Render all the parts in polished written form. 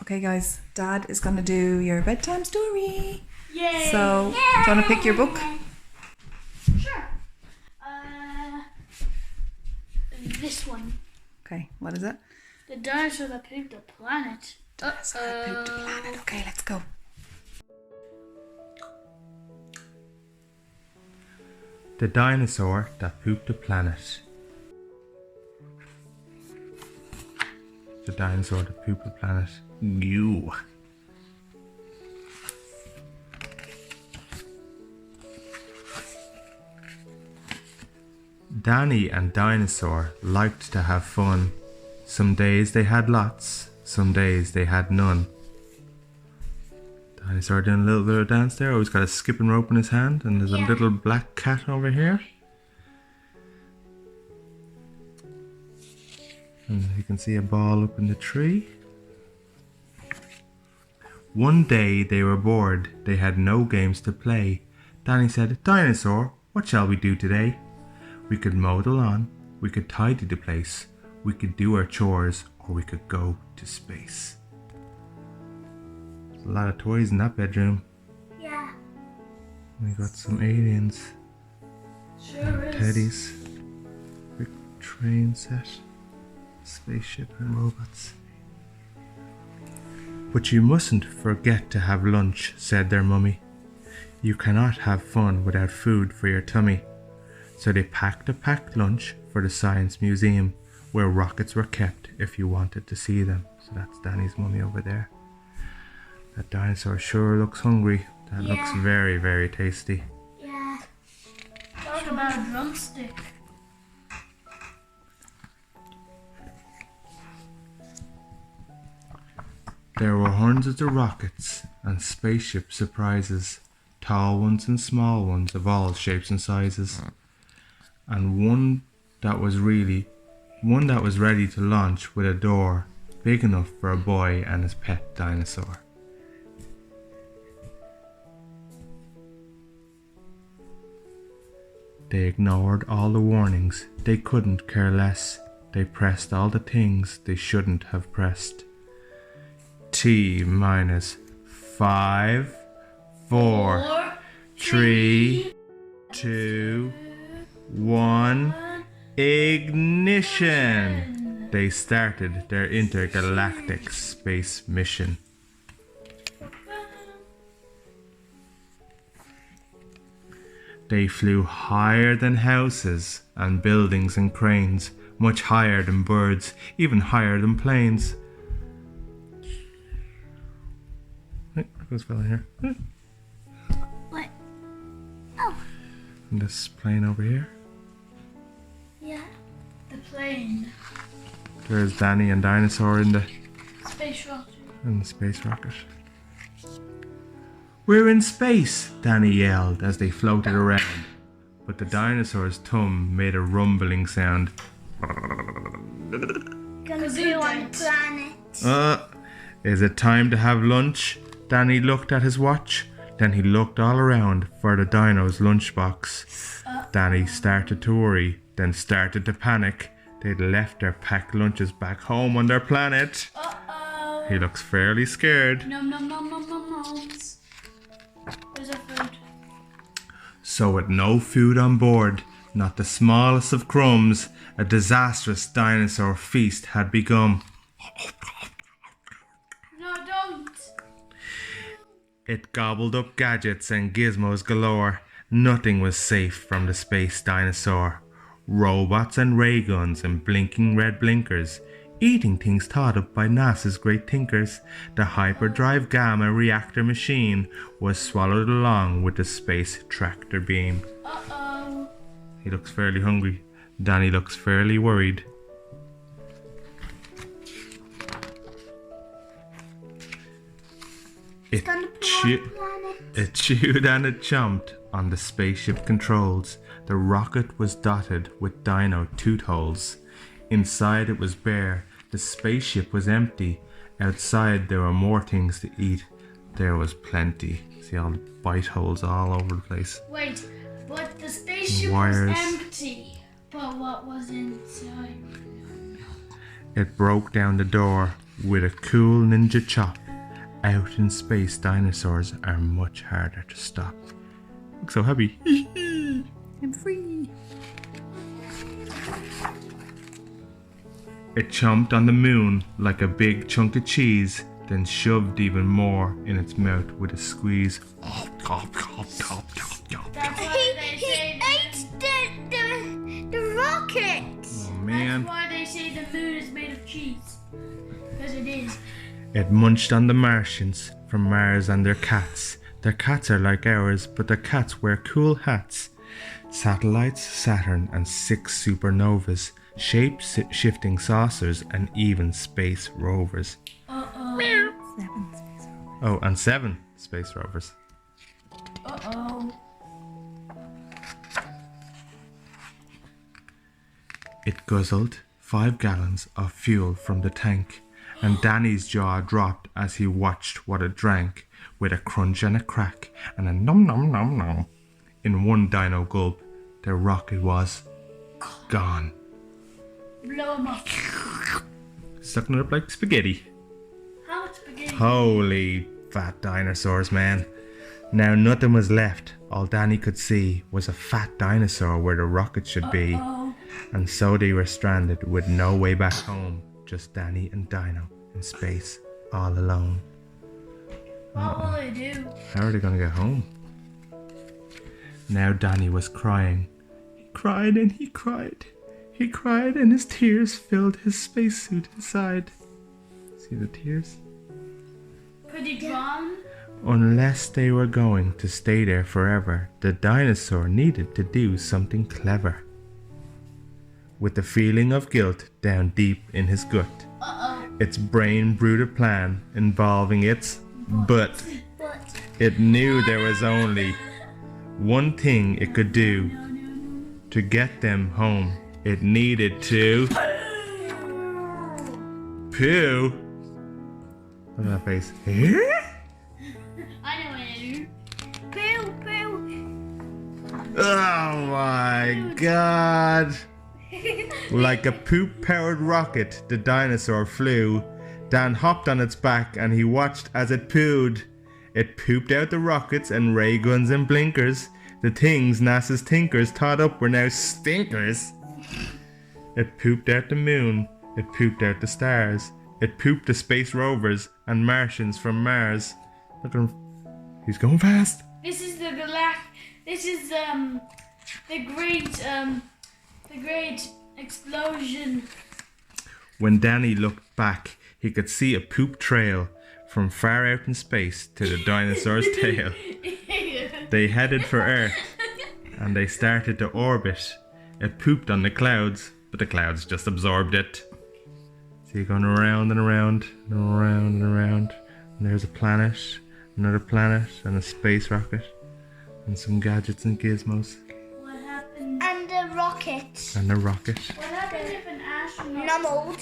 Okay, guys, Dad is going to do your bedtime story. Yay! So, do you want to pick your book? Sure. This one. Okay, what is it? The dinosaur that pooped the planet. Dinosaur that pooped the planet. Okay, let's go. The dinosaur that pooped the planet. The dinosaur that pooped the planet. You. Danny and Dinosaur liked to have fun. Some days they had lots, some days they had none. Dinosaur doing a little bit of dance there. Oh, he's got a skipping rope in his hand, and there's a little black cat over here. And you can see a ball up in the tree. One day they were bored. They had no games to play. Danny said, "Dinosaur, what shall we do today? We could mow the lawn, we could tidy the place, we could do our chores, or we could go to space." There's a lot of toys in that bedroom. Yeah. We got some aliens, Sure is. teddies, big train set, spaceship and robots. "But you mustn't forget to have lunch," said their mummy. "You cannot have fun without food for your tummy." So they packed a packed lunch for the Science Museum, where rockets were kept if you wanted to see them. So that's Danny's mummy over there. That dinosaur sure looks hungry. That looks very, very tasty. Yeah. Talk about a drumstick. There were hundreds of rockets and spaceship surprises, tall ones and small ones of all shapes and sizes, and one that was ready to launch with a door big enough for a boy and his pet dinosaur. They ignored all the warnings, they couldn't care less. They pressed all the things they shouldn't have pressed. T-minus 5, 4, 3, 2, 1, ignition! They started their intergalactic space mission. They flew higher than houses and buildings and cranes, much higher than birds, even higher than planes. Who's fell in here? What? Oh. And this plane over here. Yeah. The plane. There's Danny and Dinosaur in the Space rocket. space rocket. "We're in space!" Danny yelled as they floated around. But the dinosaur's tongue made a rumbling sound. Gonna be on planet. Is it time to have lunch? Danny looked at his watch. Then he looked all around for the dino's lunchbox. Danny started to worry, then started to panic. They'd left their packed lunches back home on their planet. Uh-oh. He looks fairly scared. Nom nom nom nom nom noms. Where's our food? So with no food on board, not the smallest of crumbs, a disastrous dinosaur feast had begun. No, don't. It gobbled up gadgets and gizmos galore. Nothing was safe from the space dinosaur. Robots and ray guns and blinking red blinkers. Eating things thought up by NASA's great thinkers. The hyperdrive gamma reactor machine was swallowed along with the space tractor beam. Uh-oh. He looks fairly hungry. Danny looks fairly worried. It chewed and it chomped on the spaceship controls. The rocket was dotted with dino toot holes. Inside it was bare. The spaceship was empty. Outside there were more things to eat. There was plenty. See all the bite holes all over the place. Wait, but the spaceship Wires. was empty. But what was inside? It broke down the door. with a cool ninja chop. Out in space, dinosaurs are much harder to stop. Look so happy. I'm free. It chomped on the moon like a big chunk of cheese, then shoved even more in its mouth with a squeeze. That's why they say The rocket! Oh man. That's why they say the moon is made of cheese. Because it is. It munched on the Martians from Mars and their cats. Their cats are like ours, but their cats wear cool hats. Satellites, Saturn, and 6 supernovas, shape-shifting saucers, and even space rovers. Uh-oh. 7 space rovers. Oh, and 7 space rovers. Uh-oh. It guzzled 5 gallons of fuel from the tank, and Danny's jaw dropped as he watched what it drank, with a crunch and a crack and a nom nom nom nom. In one dino gulp, the rocket was gone. Blow him up. Sucking it up like spaghetti. How much spaghetti? Holy fat dinosaurs, man. Now nothing was left. All Danny could see was a fat dinosaur where the rocket should be. Uh-oh. And so they were stranded with no way back home. Just Danny and Dino in space, all alone. What will they do? How are they gonna get home? Now Danny was crying. He cried and he cried. He cried and his tears filled his spacesuit inside. See the tears? Could he drown? Unless they were going to stay there forever, the dinosaur needed to do something clever. With the feeling of guilt down deep in his gut, Uh-oh. its brain brewed a plan involving its butt. It knew there was only one thing it could do to get them home. It needed to poo. Look at that face. I know what to do. Poo, poo. Oh my god. Like a poop-powered rocket, the dinosaur flew. Dan hopped on its back and he watched as it pooed. It pooped out the rockets and ray guns and blinkers. The things NASA's tinkers thought up were now stinkers. It pooped out the moon. It pooped out the stars. It pooped the space rovers and Martians from Mars. Look at him. He's going fast. This is the great explosion. When Danny looked back, he could see a poop trail from far out in space to the dinosaur's tail. They headed for Earth and they started to orbit. It pooped on the clouds, but the clouds just absorbed it. See, going around and around and around and around. And there's a planet, another planet, and a space rocket, and some gadgets and gizmos, What happened? And a rocket. and a rocket. What happened if an astronaut? Nummled.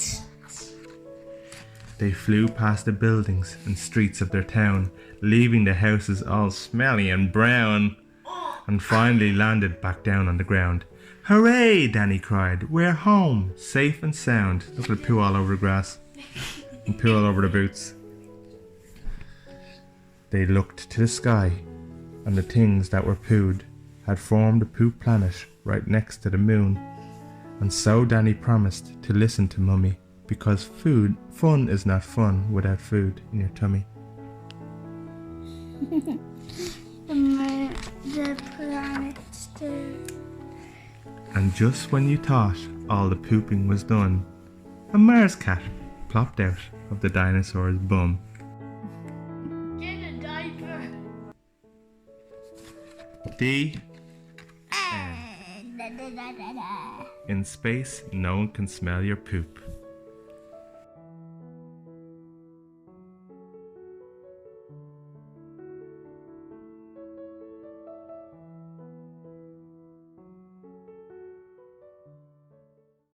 They flew past the buildings and streets of their town, leaving the houses all smelly and brown, and finally landed back down on the ground. Hooray, Danny cried. We're home, safe and sound. Look at the poo all over the grass and poo all over the boots. They looked to the sky, and the things that were pooed had formed a poop planet right next to the moon. And so Danny promised to listen to Mummy, because fun is not fun without food in your tummy. The planets too. And just when you thought all the pooping was done, a Mars cat plopped out of the dinosaur's bum. Get a diaper. The Da, da, da, da, da. In space, no one can smell your poop.